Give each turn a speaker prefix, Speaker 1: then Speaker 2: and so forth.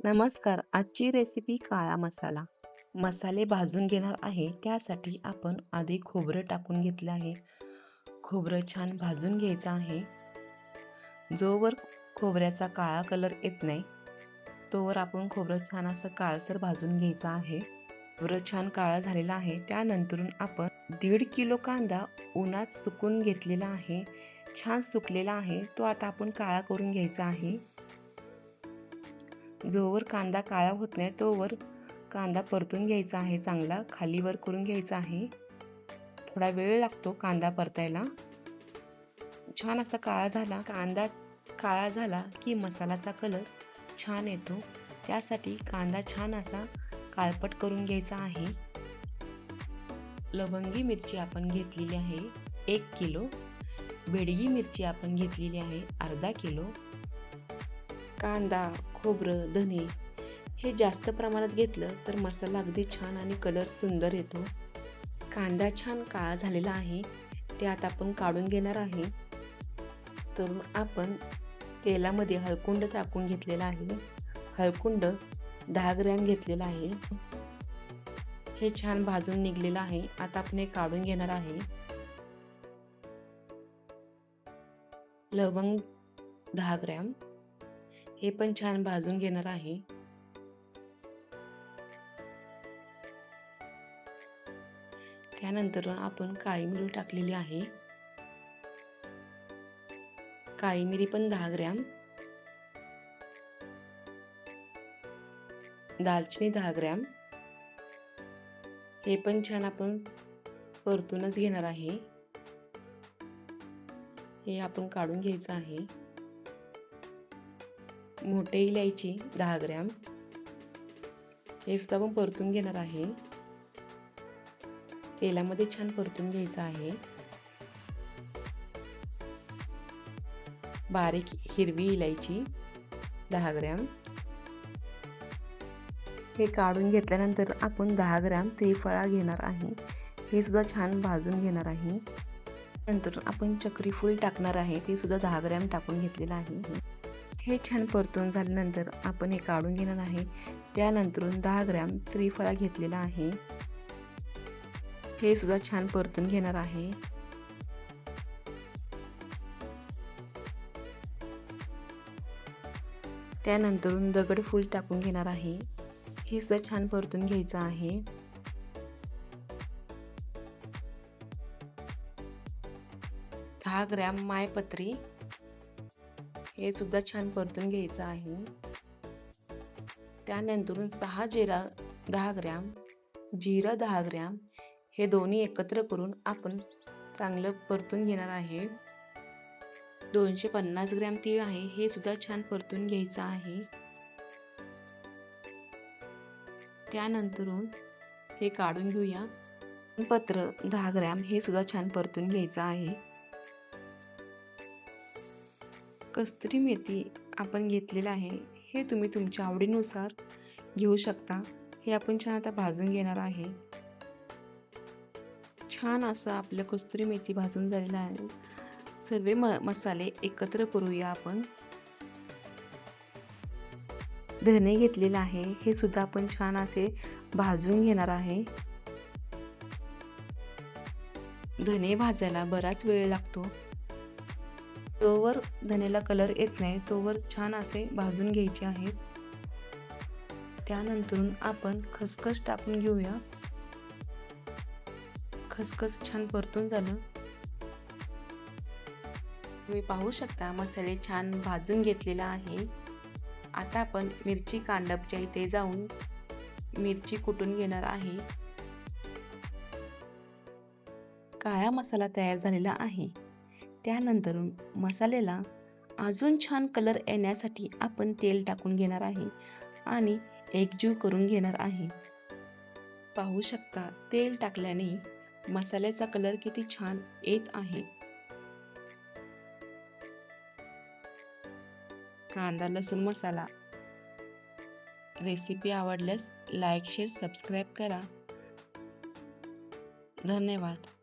Speaker 1: नमस्कार. आजची रेसिपी काळा मसाला. मसाले भाजून घेणार आहे. त्यासाठी आपण आधी खोबरं टाकून घेतलं आहे. खोबरं छान भाजून घ्यायचं आहे. जोवर खोबऱ्याचा काळा कलर येत नाही तोवर आपण खोबरं छान असं काळसर भाजून घ्यायचं आहे. खोबरं छान काळा झालेला आहे. त्यानंतरून आपण 1.5 किलो कांदा उन्हात सुकून घेतलेला आहे. छान सुकलेला आहे. तो आता आपण काळा करून घ्यायचा आहे. जोवर कांदा काळा होत नाही तोवर कांदा परतून घ्यायचा आहे. चांगला खालीवर करून घ्यायचा आहे. थोडा वेळ लागतो कांदा परतायला. छान असा काळा झाला कांदा काळा झाला की मसाल्याचा कलर छान येतो. त्यासाठी कांदा छान असा काळपट करून घ्यायचा आहे. लवंगी मिरची आपण घेतलेली आहे 1 किलो. बेडगी मिरची आपण घेतलेली आहे अर्धा किलो. कांदा, खोबरं, धने हे जास्त प्रमाणात घेतलं तर मसाला अगदी छान आणि कलर सुंदर येतो. कांदा छान काळा झालेला आहे. ते आता आपण काढून घेणार आहे. तर आपण तेलामध्ये हळकुंड टाकून घेतलेला आहे. हळकुंड 10 ग्रॅम घेतलेला आहे. हे छान भाजून निघलेलं आहे. आता आपण हे काढून घेणार आहे. लवंग 10 ग्रॅम हे पण छान भाजून घेणार आहे. त्यानंतर आपण काळी मिरी टाकलेली आहे. काळी मिरी पण 10 ग्रॅम. दालचिनी 10 ग्रॅम. हे पण छान आपण परतूनच घेणार आहे. हे आपण काढून घ्यायचं आहे. मोठे इलायची 10 ग्रॅम. हे सुद्धा आपण परतून घेणार आहे. तेलामध्ये छान परतून घ्यायचं आहे. बारीक हिरवी इलायची 10 ग्रॅम. हे काढून घेतल्यानंतर आपण 10 ग्रॅम त्रिफळा घेणार आहे. हे सुद्धा छान भाजून घेणार आहे. नंतर आपण चक्री फूल टाकणार आहे. ते सुद्धा 10 ग्रॅम टाकून घेतलेलं आहे. हे छान परतून झाल्यानंतर आपण हे काढून घेणार आहे. त्यानंतर 10 ग्रॅम त्रिफळा घेतलेला आहे. हे सुद्धा छान परतून घेणार आहे. त्यानंतर दगडफूल टाकून घेणार आहे. हे सुद्धा छान परतून घ्यायचं आहे. दहा ग्रॅम मायपत्री हे सुद्धा छान परतून घ्यायचं आहे. त्यानंतर 6 जिरा 10 ग्रॅम, जिरं 10 ग्रॅम हे दोन्ही एकत्र करून आपण चांगलं परतून घेणार आहे. 250 ग्रॅम तीळ आहे. हे सुद्धा छान परतून घ्यायचं आहे. त्यानंतर हे काढून घेऊया. पत्र 10 ग्रॅम हे सुद्धा छान परतून घ्यायचं आहे. कस्तुरी मेथी आपण घेतलेला आहे. हे तुम्ही तुमच्या आवडीनुसार घेऊ शकता. हे आपण छान आता भाजून घेणार आहे. छान असं आपलं कस्तुरी मेथी भाजून झालेलं आहे. सर्व मसाले एकत्र करूया आपण. धने घेतलेले आहे. हे सुद्धा आपण छान असे भाजून घेणार आहे. धने भाजायला बराच वेळ लागतो. तोवर धनेला कलर येत नाही तोवर छान असे भाजून घ्यायचे आहेत. त्यानंतर आपण खसखस टाकून घेऊया. खसखस छान परतून झालं. तुम्ही पाहू शकता मसाले छान भाजून घेतलेला आहे. आता आपण मिरची कांडपच्या इथे जाऊन मिरची कुटून घेणार आहे. काळा मसाला तयार झालेला आहे. त्यानंतर मसाल्याला अजून छान कलर येण्यासाठी आपण तेल टाकून घेणार आहे आणि एकजीव करून घेणार आहे. पाहू शकता तेल टाकल्याने मसाल्याचा कलर किती छान येत आहे. कांदा लसूण मसाला रेसिपी आवडल्यास लाईक शेअर सबस्क्राईब करा. धन्यवाद.